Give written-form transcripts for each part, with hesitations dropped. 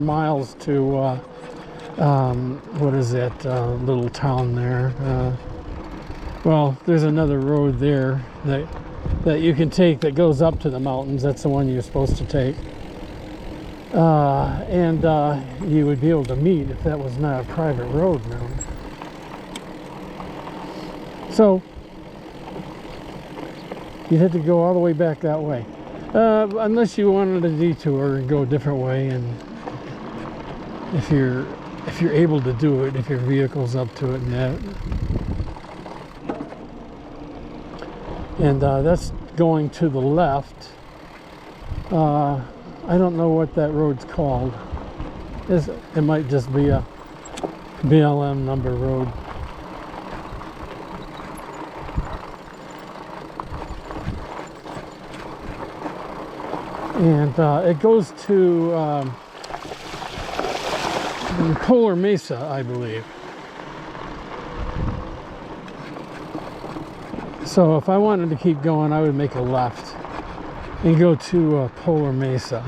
miles to what is that little town there? Well, there's another road there that you can take that goes up to the mountains. That's the one you're supposed to take. And you would be able to meet if that was not a private road now. So you'd have to go all the way back that way. Unless you wanted a detour and go a different way, and if you're able to do it, if your vehicle's up to it and that. And that's going to the left. I don't know what that road's called. It might just be a BLM number road. And it goes to Polar Mesa, I believe. So if I wanted to keep going, I would make a left and go to Polar Mesa.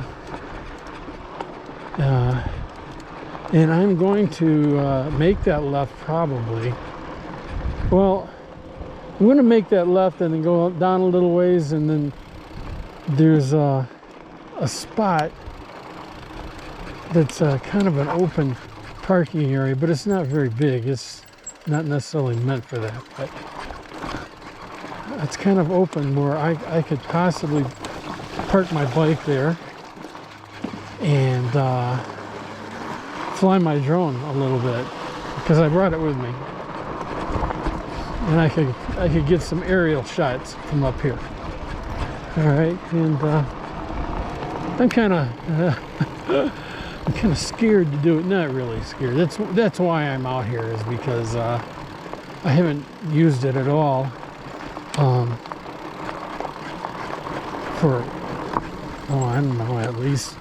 And I'm going to make that left probably. Well, I'm going to make that left and then go down a little ways, and then there's a spot that's kind of an open parking area, but it's not very big. It's not necessarily meant for that, but it's kind of open where I could possibly park my bike there and fly my drone a little bit, because I brought it with me, and I could get some aerial shots from up here. All right, and I'm kind of scared to do it. Not really scared. That's why I'm out here, is because I haven't used it at all for I don't know, at least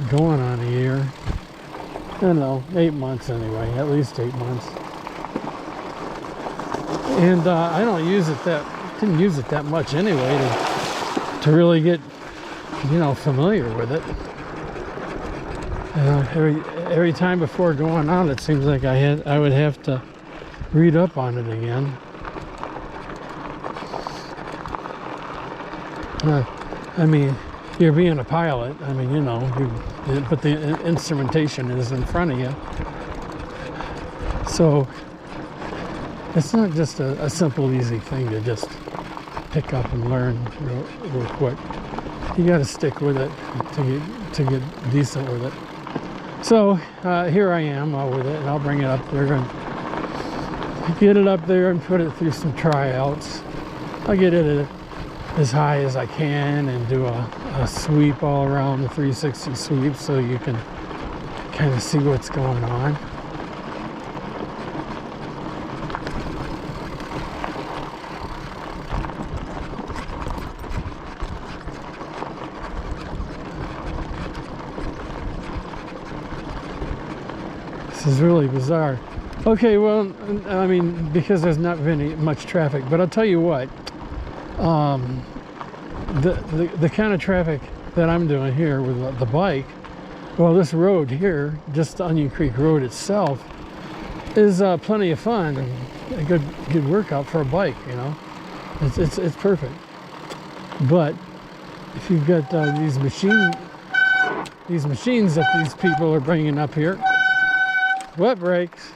going on a year. I don't know, 8 months anyway. At least 8 months. And I don't use it didn't use it that much anyway to really get, familiar with it. Every time before going out, it seems like I would have to read up on it again. I mean, you're being a pilot. I mean, but the instrumentation is in front of you. So it's not just a simple, easy thing to just pick up and learn real quick. You got to stick with it to get decent with it. So here I am with it, and I'll bring it up there and get it up there and put it through some tryouts. I'll get it as high as I can and do a sweep all around, the 360 sweep, so you can kind of see what's going on. This is really bizarre. Okay, well, I mean, because there's not much traffic, but I'll tell you what, the kind of traffic that I'm doing here with the bike, well, this road here, just the Onion Creek Road itself, is plenty of fun and a good workout for a bike. It's perfect. But if you've got these machines that these people are bringing up here, wet brakes,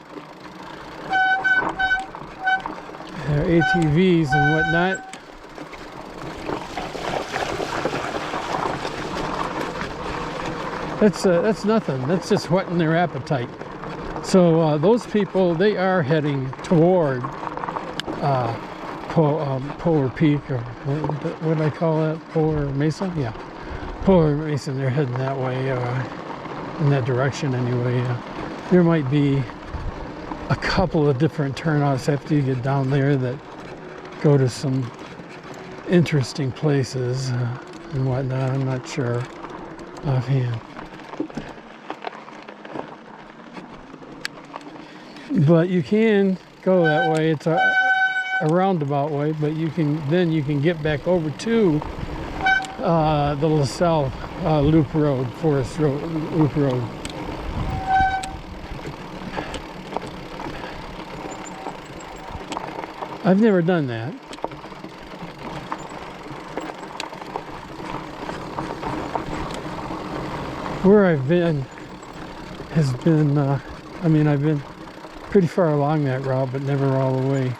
their ATVs and whatnot, that's nothing. That's just whetting their appetite. So those people, they are heading toward Polar Peak, or what do I call that? Polar Mesa? Yeah, Polar Mesa. They're heading that way, in that direction anyway. There might be a couple of different turnouts after you get down there that go to some interesting places and whatnot. I'm not sure offhand. But you can go that way. It's a roundabout way, but you can get back over to the LaSalle Loop Road, Forest Road, Loop Road. I've never done that. Where I've been has been, I mean, I've been pretty far along that route, but never all the way.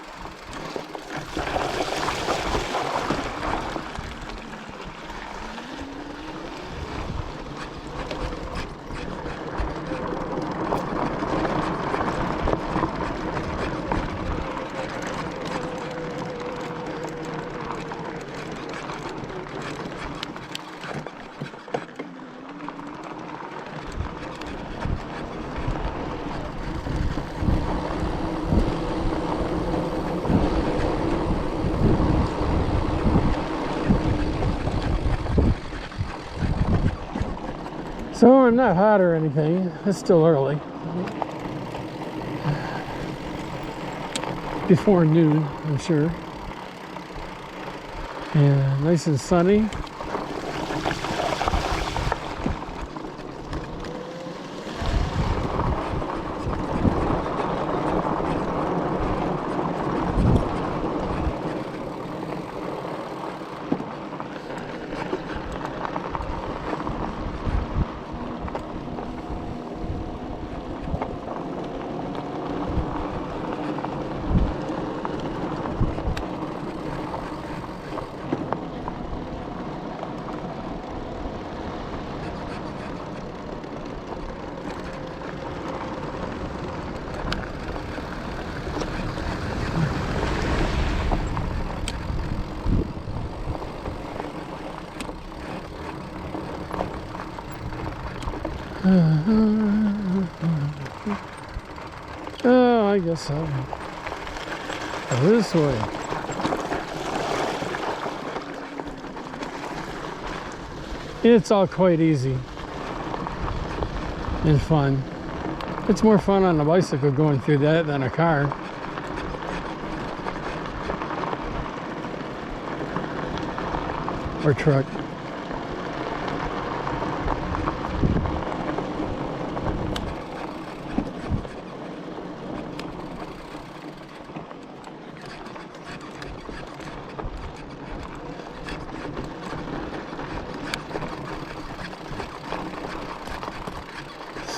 So I'm not hot or anything. It's still early. Before noon, I'm sure. And nice and sunny. Oh, I guess I'll go this way. It's all quite easy and fun. It's more fun on a bicycle going through that than a car. Or truck.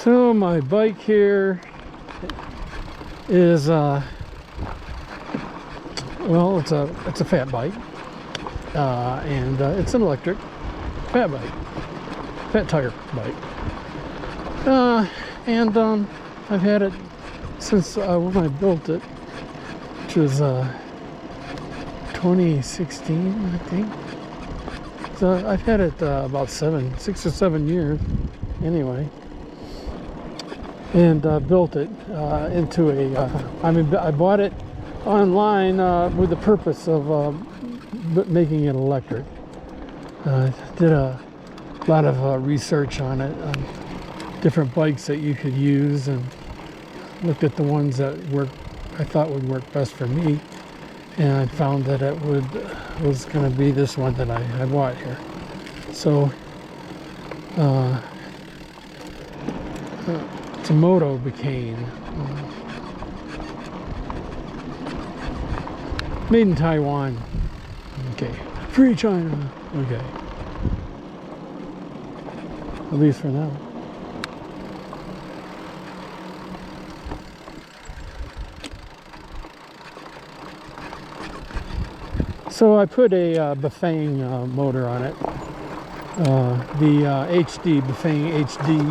So my bike here is well, it's a fat bike, and it's an electric fat bike, fat tire bike, and I've had it since when I built it, which was 2016, I think. So I've had it about 6 or 7 years anyway. And built it into a, I bought it online with the purpose of making it electric. Did a lot of research on it, on different bikes that you could use, and looked at the ones that I thought would work best for me, and I found that it was going to be this one that I bought here. So it's a Moto Bacane, made in Taiwan. Okay, free China. Okay, at least for now. So I put a Bafang motor on it, the HD Bafang HD.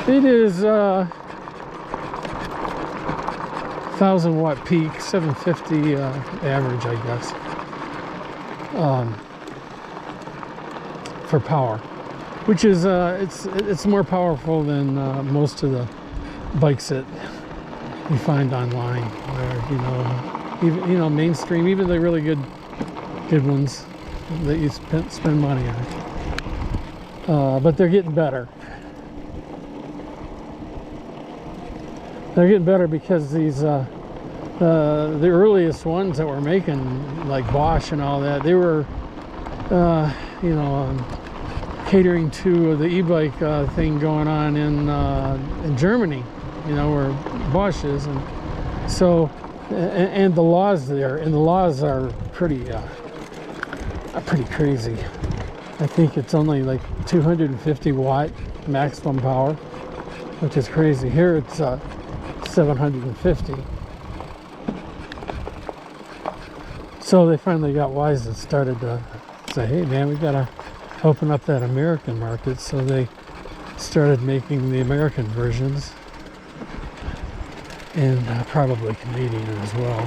It is 1000 watt peak, 750 average, I guess, for power, which is it's more powerful than most of the bikes that you find online, where even mainstream, even the really good ones that you spend money on. But they're getting better. They're getting better because these the earliest ones that were making, like Bosch and all that, they were, you know, catering to the e-bike thing going on in Germany, you know, where Bosch is, and so and the laws there, and the laws are pretty crazy. I think it's only like 250 watt maximum power, which is crazy. Here it's 750. So they finally got wise and started to say, hey man, we gotta open up that American market. So they started making the American versions, and probably Canadian as well,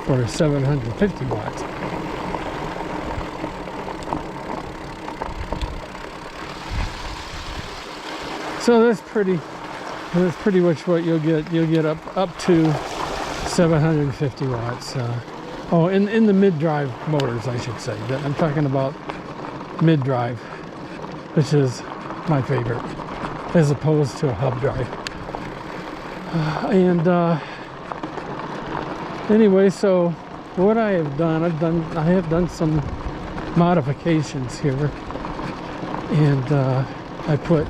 for 750 watts. So that's pretty much what you'll get. You'll get up to 750 watts. Oh, in the mid-drive motors, I should say. I'm talking about mid-drive, which is my favorite, as opposed to a hub drive. Anyway, so what I have done, I have done some modifications here, and I put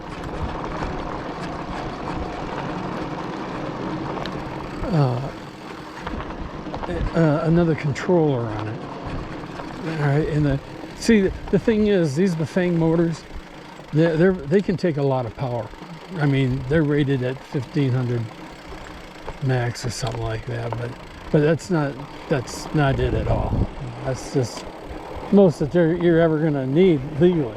another controller on it. All right, and the thing is, these Bafang motors, they can take a lot of power. I mean, they're rated at 1500 max or something like that, but that's not it at all. That's just most that you're ever going to need legally.